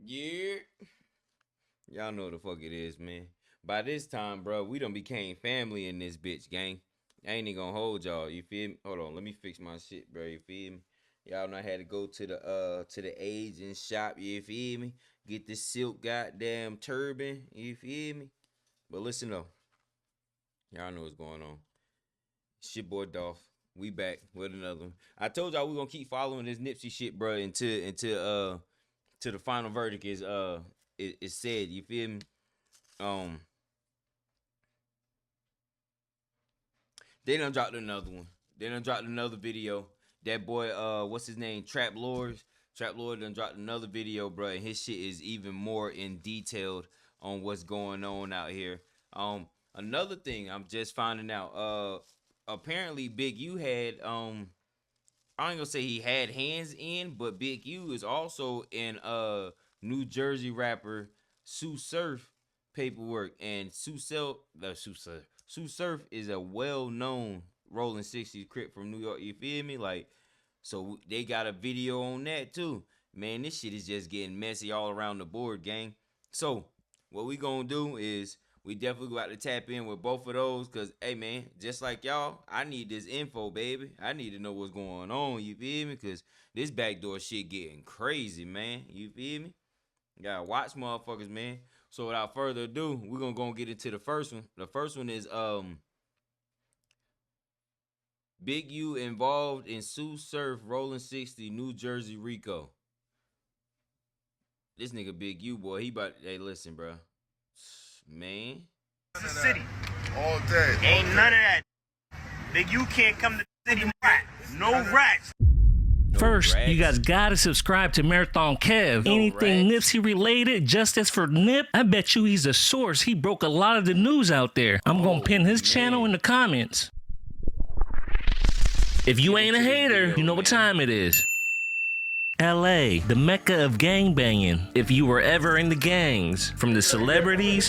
Yeah. Y'all know what the fuck it is, man. By this time, bro, we done became family in this bitch, gang. I ain't even gonna hold y'all, you feel me? Hold on, let me fix my shit, bro, you feel me? Y'all know I had to go to the agent shop, you feel me? Get this silk goddamn turban, you feel me? But listen though, y'all know what's going on. It's your boy Dolph. We back with another one. I told y'all we gonna keep following this Nipsey shit, bro, until to the final verdict is said. You feel me? They done dropped another one. They done dropped another video. That boy, what's his name? Trap Lord done dropped another video, bro. And his shit is even more in detailed on what's going on out here. Another thing I'm just finding out. Apparently Big U had I ain't gonna say he had hands in, but Big U is also in New Jersey rapper Sue Surf paperwork, and Sue Surf is a well-known Rolling 60s Crip from New York. You feel me? Like, so they got a video on that too. Man, this shit is just getting messy all around the board, gang. So what we gonna do is we definitely got to tap in with both of those, because, hey, man, just like y'all, I need this info, baby. I need to know what's going on, you feel me? Because this backdoor shit getting crazy, man. You feel me? Gotta watch motherfuckers, man. So without further ado, we're going to go and get into the first one. The first one is Big U involved in Sue Surf Rolling 60 New Jersey R.I.C.O. This nigga Big U, boy, he about, hey, listen, bro. Man, the city all day. Ain't none of that. Big U can't come to the city. No rats. First, you guys gotta subscribe to Marathon Kev. Anything Nipsey related, justice for Nip, I bet you he's a source. He broke a lot of the news out there. I'm gonna pin his channel in the comments. If you ain't a hater, you know what time it is. LA, the mecca of gangbanging. If you were ever in the gangs, from the celebrities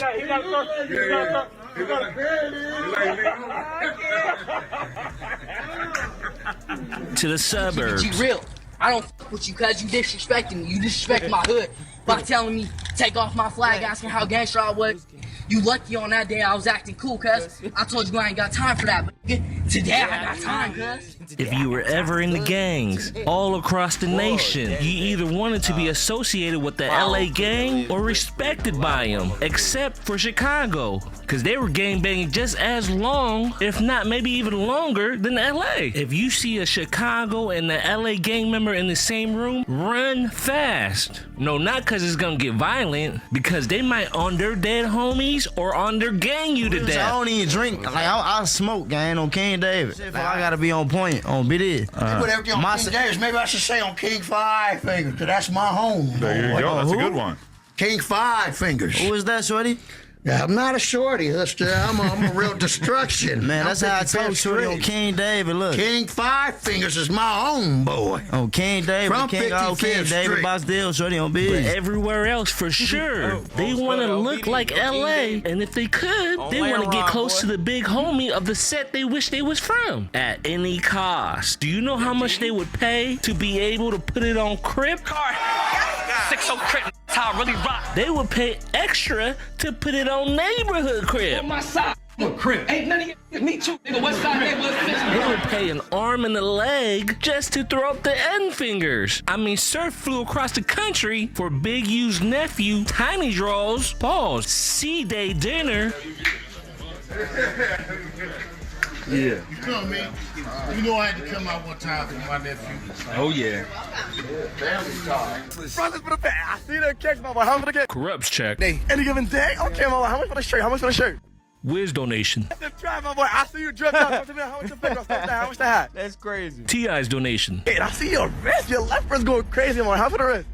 to the suburbs. Be real. I don't fuck with you cause you disrespecting me. You disrespect my hood by telling me take off my flag, asking how gangster I was. You lucky on that day I was acting cool, cuz. I told you I ain't got time for that, but today I got time, cuz. If you were ever in the gangs, all across the nation, you either wanted to be associated with the LA gang or respected by them, except for Chicago, because they were gangbanging just as long, if not maybe even longer, than LA. If you see a Chicago and the LA gang member in the same room, run fast. No, not because it's gonna get violent, because they might on their dead homies or on their gang you to death. I don't even drink. Like I smoke, gang, on King David. Like, I gotta be on point on BD. Put everything on King Davis. Maybe I should say on King Five Fingers, because that's my home. There you go. That's a good one. King Five Fingers. Who is that, shorty? Yeah, I'm not a shorty. I'm a real destruction. Man, that's how I told shorty on King David. Look, King Five Fingers is my homeboy. On King David, from King David, Bosdale, shorty on BD. But everywhere else, for sure, they want to look like LA, and if they could, they want to get close to the big homie of the set they wish they was from at any cost. Do you know how much they would pay to be able to put it on Crip? 6-0 Crip. How I really rock. They would pay extra to put it on Neighborhood Crip. On my side, Crip. Ain't none of you. Me too. Nigga, West Side Neighborhood. They would pay an arm and a leg just to throw up the end fingers. I mean, Surf flew across the country for Big U's nephew, Tiny Draw's, C-Day dinner. Yeah. You come, man. You know I had to come out one time for my nephew. Oh, yeah. Family time. Brothers for the back. I see that catch, mama. How much I get? Corrupts check. Any given day? Okay, mama. How much for the shirt? How much for the shirt? Wiz donation. That's right, my boy. I see you dressed up. How much the bag? How much the hat? That's crazy. T.I.'s donation. Hey, I see your wrist. Your left wrist going crazy, man. How for the wrist?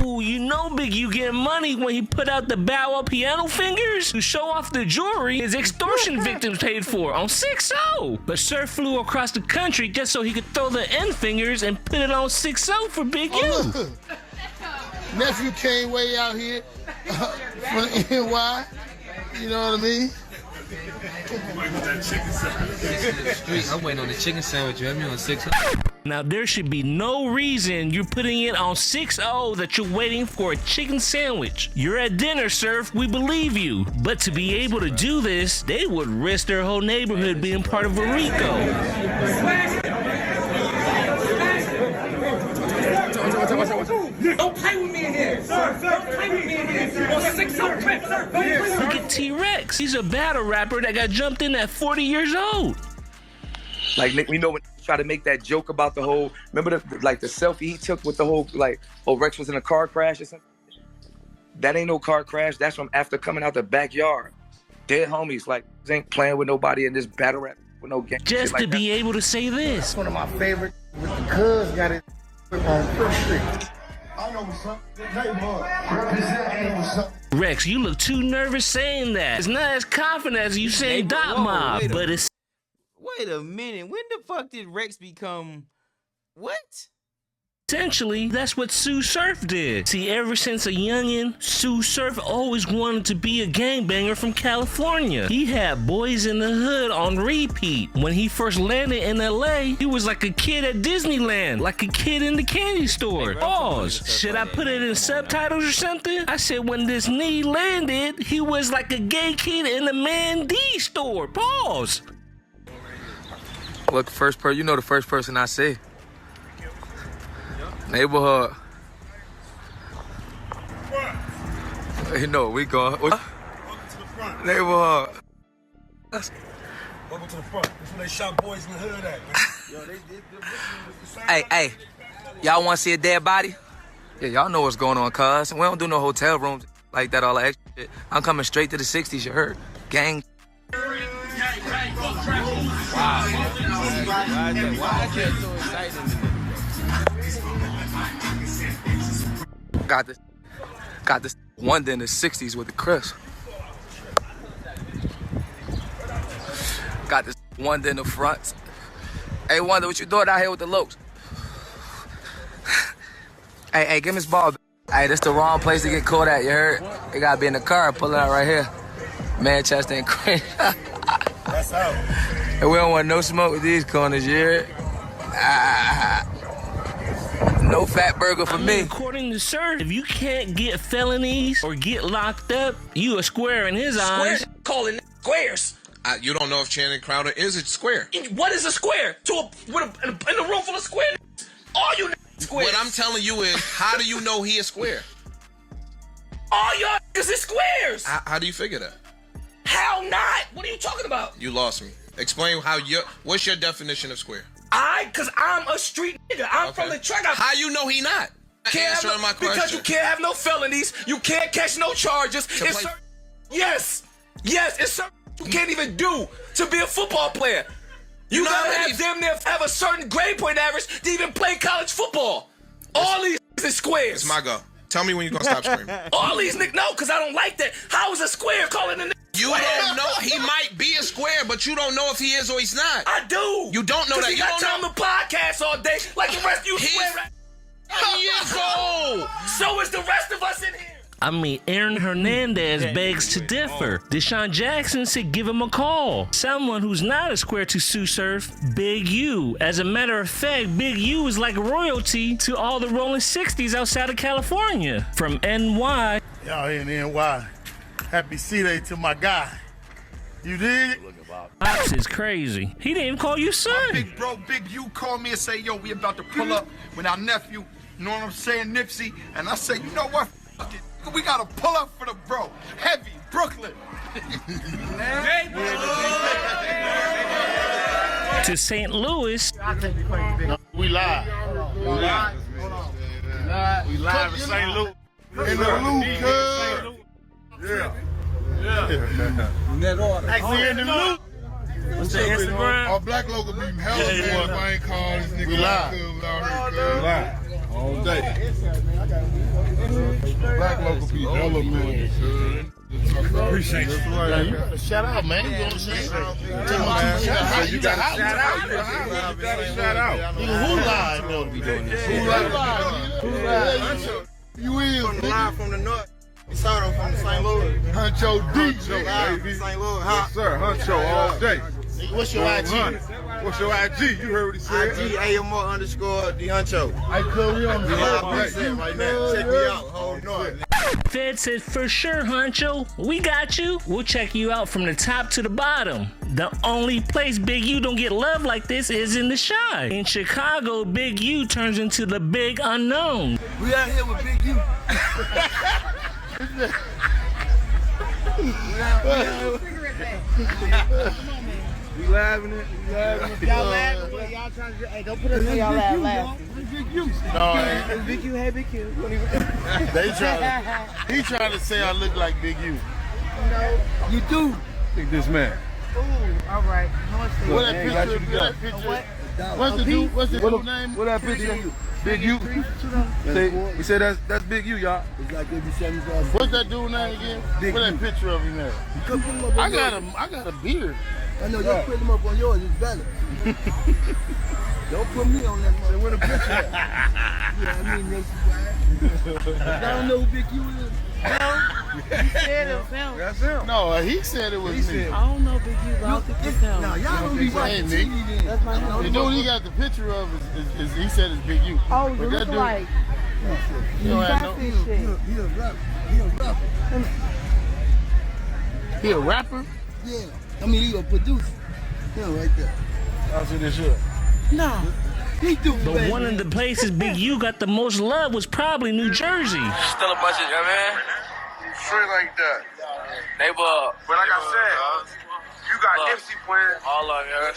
Ooh, you know Big U getting money when he put out the bow up piano fingers to show off the jewelry his extortion victims paid for on 6-0. But Surf flew across the country just so he could throw the end fingers and put it on 6-0 for Big U. Nephew came way out here from the NY. You know what I mean? I'm waiting on the chicken sandwich. You have me on 6. Now, there should be no reason you're putting it on 6-0 that you're waiting for a chicken sandwich. You're at dinner, Surf. We believe you. But to be able to do this, they would risk their whole neighborhood being part of R.I.C.O. Don't play with me in here. Don't play with me in here. On 6-0 Crip, sir. Look at T-Rex. He's a battle rapper that got jumped in at 40 years old. Like, we know when he tried to make that joke about the whole, remember the selfie he took with the whole, like, oh, Rex was in a car crash or something? That ain't no car crash. That's from after coming out the backyard. Dead homies, like, ain't playing with nobody in this battle rap with no gang. Just to be able to say this. That's one of my favorite. With the cuz got it on First Street. I know what's up. Rex, you look too nervous saying that. It's not as confident as you saying Dot Mob, but it's... Wait a minute. When the fuck did Rex become... What? Essentially, that's what Sue Surf did. See, ever since a youngin', Sue Surf always wanted to be a gangbanger from California. He had Boys in the Hood on repeat. When he first landed in LA, he was like a kid at Disneyland, like a kid in the candy store. Pause. Should I put it in subtitles or something? I said when this knee landed, he was like a gay kid in the Man D store. Pause. Look, you know the first person I say. Neighborhood. You know, we going. Welcome to the front. Neighborhood. Welcome to the front. That's where they shot Boys in the Hood at, man. Hey, y'all want to see a dead body? Yeah, y'all know what's going on, cuz. We don't do no hotel rooms like that, all that extra shit. I'm coming straight to the 60s, you heard? Gang. Why is that so exciting? Got this Wonder in the 60s with the Chris. Got this Wonder in the front. Hey, Wonder, what you doing out here with the Lokes? Hey, give me this ball. Hey, this the wrong place to get caught at, you heard? You gotta be in the car, pull it out right here. Manchester and Crane. That's out. And we don't want no smoke with these corners, you heard? No fat burger for me. According to Surf, if you can't get felonies or get locked up, you a square in his eyes. Calling squares. You don't know if Channing Crowder is a square. What is a square? In a room full of squares? All you squares. What I'm telling you is, how do you know he is square? All y'all niggas is squares. How do you figure that? How not? What are you talking about? You lost me. Explain what's your definition of square? Cause I'm a street nigga. I'm from the track. How you know he not? Answering my question. Because you can't have no felonies. You can't catch no charges. Yes, it's certain you can't even do to be a football player. You gotta have damn near have a certain grade point average to even play college football. All these is squares. It's my go. Tell me when you gonna stop screaming. All these niggas, no, cause I don't like that. How is a square calling a nigga? You don't know. He might be a square, but you don't know if he is or he's not. I do. You don't know that. You got time to podcast all day, like the rest of you square. Years old. So is the rest of us in here. I mean, Aaron Hernandez begs to differ. Deshaun Jackson said give him a call. Someone who's not a square to Sue Surf, Big U. As a matter of fact, Big U is like royalty to all the rolling 60s outside of California. From NY. Y'all in NY. Happy C-Day to my guy. You dig? Pops is crazy. He didn't even call you son. My big bro, Big U, called me and say, yo, we about to pull up with our nephew, you know what I'm saying, Nipsey. And I say, you know what? Fuck it. We gotta pull up for the bro. Heavy, Brooklyn. To St. Louis. We live. We live in St. Louis. In the loop, cuz. Net order. Actually in the loop. What's the Instagram? Our black local be hella man. I ain't call this nigga. We live. All day. Black local be hella man. Appreciate you. Yeah, you gotta shout out, man. You know what I'm saying? You gotta shout out. You gotta shout out. Who live though to be doing this? Who live? You is live from the north. We saw them from St. Louis. Huncho D, baby. St. Louis, huh? Yes, sir. Huncho all day. What's your IG? What's your IG? You heard what he said. IG AMR_the Huncho. I could we on the live right now. Check me out. Hold on. Fed said, for sure, Huncho. We got you. We'll check you out from the top to the bottom. The only place Big U don't get love like this is in the Chi. In Chicago, Big U turns into the big unknown. We out here with Big U. We laughing it. Y'all laughing. Y'all trying to. Hey, don't put us in y'all laughing. Big U. No, Big U, hey, Big U. He trying to say I look like Big U. No, you do. Think this man. Ooh, all right. What that picture? What's the dude? What's the dude's name? What that picture? Big U. He said that's Big U, y'all. What's that dude's name again? What that picture of him there? I got a beard. I know you're putting them up on yours. It's better. Don't put me on that one. What a picture. Yeah, I mean, y'all don't know who Big U is. No, he said it was him. That's him. No, he said it was me. I don't know Big U, but I don't think it's him. No, y'all don't be watching TV then. That's my name. The dude he got the picture of is he said it's Big U. Oh, you look like. He don't have no. He a rapper. He a rapper? Yeah. I mean, he a producer. Yeah, right there. I'll see this shit. No. He do, But baby. one of the places Big U got the most love was probably New Jersey. Still a bunch of, man. Straight like that. They were. But like I said, you got Nipsey playing. All of them.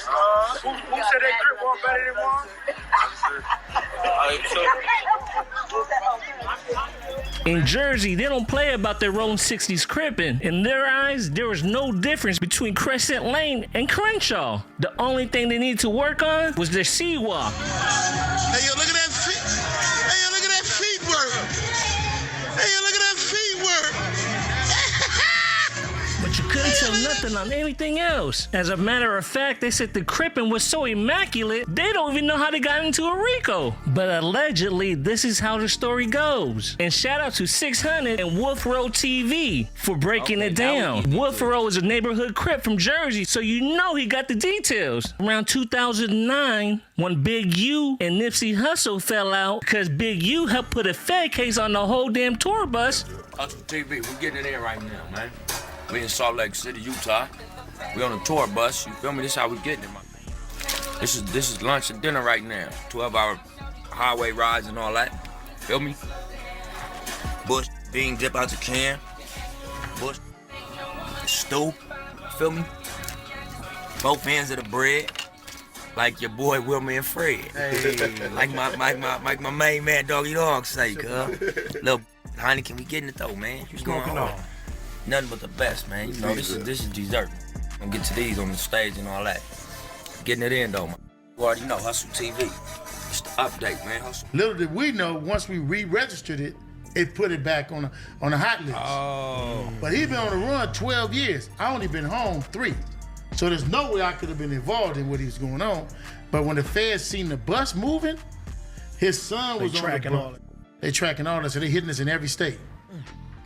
Who said they grip one better than one? In Jersey, they don't play about their own 60s crippin'. In their eyes, there was no difference between Crescent Lane and Crenshaw. The only thing they needed to work on was their C-Walk. Hey, yo, look at that feet. Hey, yo, look at that feet work. Hey, yo, look at that feet work. But you couldn't tell nothing on anything else. As a matter of fact, they said the crippin' was so immaculate, they don't even know how they got into R.I.C.O. But allegedly, this is how the story goes. And shout out to 600 and Wolf Row TV for breaking it down. Wolf Row is a neighborhood crip from Jersey, so you know he got the details. Around 2009, when Big U and Nipsey Hussle fell out because Big U helped put a Fed case on the whole damn tour bus. Hustle TV, we're getting it in right now, man. We in Salt Lake City, Utah. We on a tour bus. You feel me? This how we getting it, man. This is lunch and dinner right now. 12-hour highway rides and all that. Feel me? Bush bean dip out the can. Bush stew. Feel me? Both ends of the bread. Like your boy Wilmer and Fred. Hey. like my main man Doggy Dog say, cuz. Little honey, can we get in it though, man? What's going on? Nothing but the best, man. You know, this is dessert. I'm gonna get to these on the stage and all that. Getting it in though, man. You already know, Hustle TV. It's the update, man. Hustle. Little did we know, once we re-registered it, it put it back on the hot list. Oh. But he been on the run 12 years. I only been home 3. So there's no way I could have been involved in what he was going on. But when the feds seen the bus moving, his son was tracking all it. They tracking all that, so they hitting us in every state.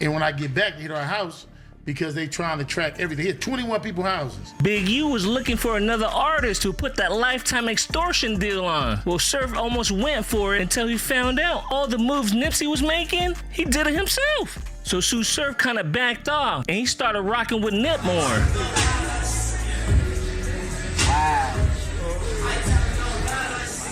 And when I get back, they hit our house because they trying to track everything. They hit 21 people's houses. Big U was looking for another artist to put that lifetime extortion deal on. Well, Surf almost went for it until he found out all the moves Nipsey was making, he did it himself. So Sue Surf kind of backed off and he started rocking with Nip more.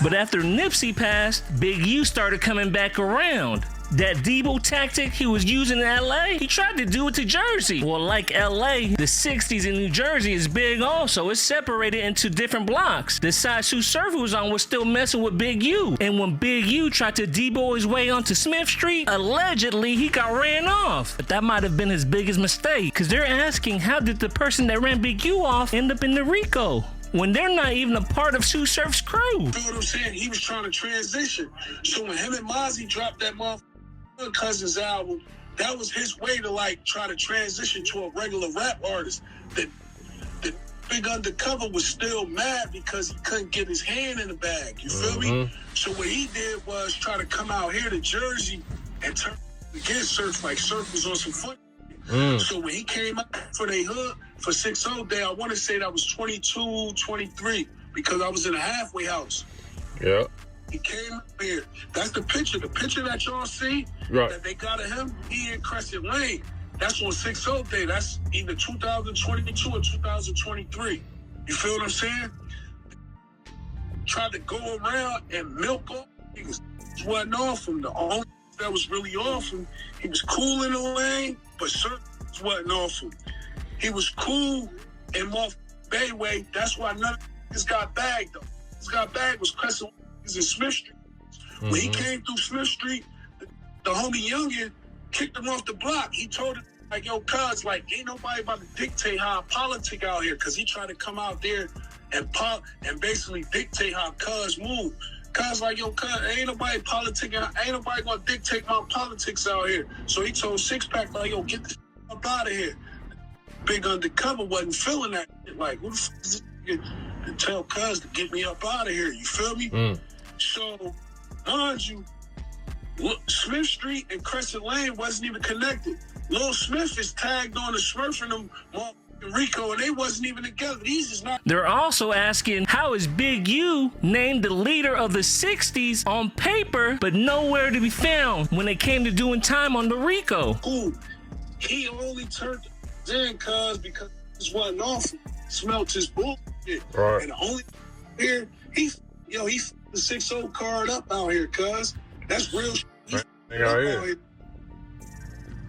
But after Nipsey passed, Big U started coming back around. That Debo tactic he was using in LA, he tried to do it to Jersey. Well, like LA, the 60s in New Jersey is big also. It's separated into different blocks. The side Sue Surf was on was still messing with Big U. And when Big U tried to Debo his way onto Smith Street, allegedly he got ran off. But that might have been his biggest mistake, because they're asking how did the person that ran Big U off end up in the R.I.C.O. when they're not even a part of Sue Surf's crew. You know what I'm saying? He was trying to transition. So when him and Mozzie dropped that motherfucker Cousins album, that was his way to like try to transition to a regular rap artist. The Big Undercover was still mad because he couldn't get his hand in the bag. You feel me? So what he did was try to come out here to Jersey and turn against Surf like Surf was on some fun. So when he came out for they hood for 6-0 day, I want to say that was 22, 23. because I was in a halfway house. Yeah. He came up here. That's the picture. The picture that y'all see that they got of him, he in Crescent Lane. That's on 6-0 day. That's either 2022 or 2023. You feel what I'm saying? Tried to go around and milk off niggas. It wasn't off him. The only that was really off him, he was cool in the lane, but certain wasn't off him. He was cool in Moth Bayway. That's why none of niggas got bagged, though. Niggas got bagged was Crescent Lane in Smith Street. When he came through Smith Street, the homie Youngin kicked him off the block. He told him, like, yo, cuz, like, ain't nobody about to dictate how I politic out here, because he tried to come out there and basically dictate how cuz move. Cuz, like, yo, cuz, ain't nobody politicking, ain't nobody gonna dictate my politics out here. So he told Six Pack, like, yo, get the up out of here. Big Undercover wasn't feeling that shit. Like, who the fuck is this nigga to tell cuz to get me up out of here? You feel me? So, mind you, Smith Street and Crescent Lane wasn't even connected. Lil Smith is tagged on the Smurf and them R.I.C.O, and they wasn't even together. These is not. They're also asking, how is Big U named the leader of the 60s on paper, but nowhere to be found when it came to doing time on the R.I.C.O? Cool. He only turned in cuz because this wasn't off. Smelt his bullshit. Right. And the only here, he the 6-0 card up out here, cuz. That's real shit.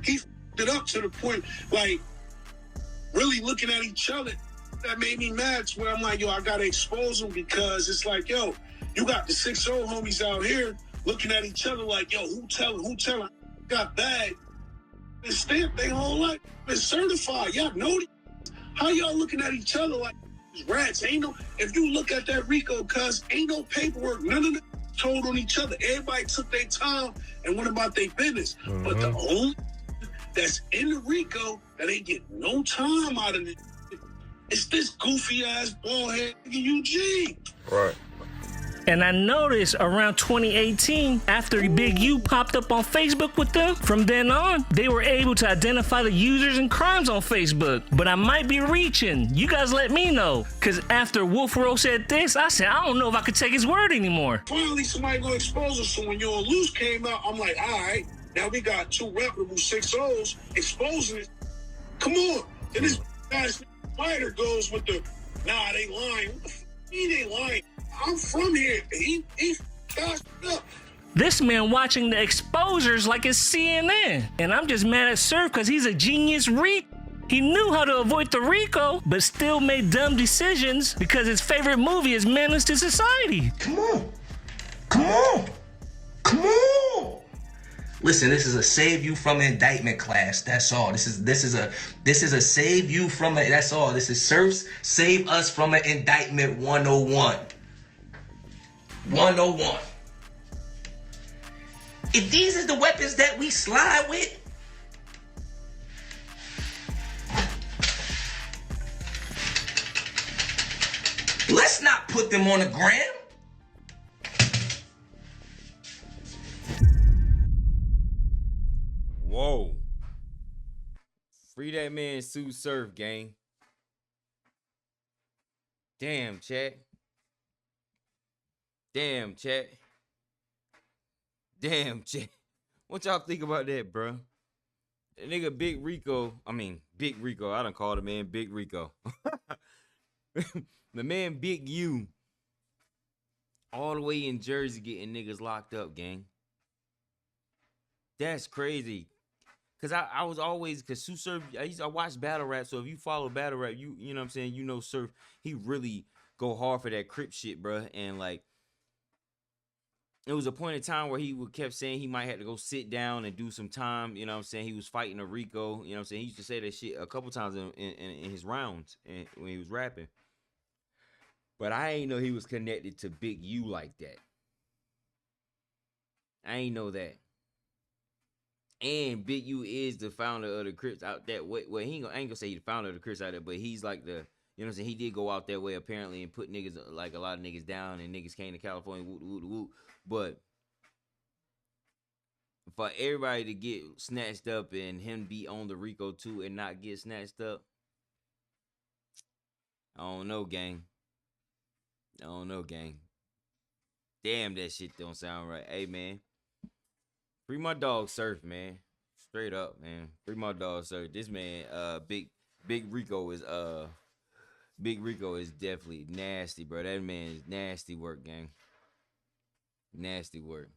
He it up to the point, like, really looking at each other. That made me mad to where I'm like, yo, I gotta expose them, because it's like, yo, you got the 6-0 homies out here looking at each other like, yo, who telling got bad and stamped their whole life and certified. Y'all know this. How y'all looking at each other like rats? Ain't no, if you look at that R.I.C.O, cuz ain't no paperwork, none of them told on each other. Everybody took their time and went about their business. But the only that's in the R.I.C.O that ain't get no time out of it, it's this goofy ass bald head Eugene. Right. And I noticed around 2018, after Big U popped up on Facebook with them, from then on, they were able to identify the users and crimes on Facebook. But I might be reaching. You guys let me know. Because after Wolf Row said this, I said, I don't know if I could take his word anymore. Finally, somebody gonna expose us. So when Your Loose came out, I'm like, all right, now we got two reputable 6-0s exposing it. Come on. And this guy's fighter goes with the, nah, they lying. What the f*** they lying? I'm from here. He got up. This man watching the exposures like it's CNN. And I'm just mad at Surf because he's a genius reek. He knew how to avoid the R.I.C.O, but still made dumb decisions because his favorite movie is Menace to Society. Come on. Come on. Come on. Listen, this is a save you from indictment class. That's all. This is a save you from it. That's all. This is Surf's Save Us from an Indictment 101. 101. If these are the weapons that we slide with, let's not put them on the gram. Whoa. Free that man Sue Surf, gang. Damn, chat. Damn, chat. Damn, chat. What y'all think about that, bro? That nigga Big R.I.C.O. I done called the man Big R.I.C.O. The man Big U. All the way in Jersey getting niggas locked up, gang. That's crazy. Cause I was always, cause Sue Surf, I watch battle rap. So if you follow battle rap, you know what I'm saying, you know Surf, he really go hard for that Crip shit, bro. And like, it was a point in time where he kept saying he might have to go sit down and do some time. You know what I'm saying? He was fighting a R.I.C.O. You know what I'm saying? He used to say that shit a couple times in his rounds and when he was rapping. But I ain't know he was connected to Big U like that. I ain't know that. And Big U is the founder of the Crips out that way. Well, I ain't gonna say he's the founder of the Crips out there, but he's like the, you know what I'm saying? He did go out that way apparently and put niggas, like a lot of niggas down, and niggas came to California, whoop, whoop, whoop. But for everybody to get snatched up and him be on the R.I.C.O too and not get snatched up, I don't know, gang. I don't know, gang. Damn, that shit don't sound right. Hey, man. Free my dog Surf, man. Straight up, man. Free my dog Surf. This man, Big R.I.C.O is definitely nasty, bro. That man is nasty work, gang. Nasty work.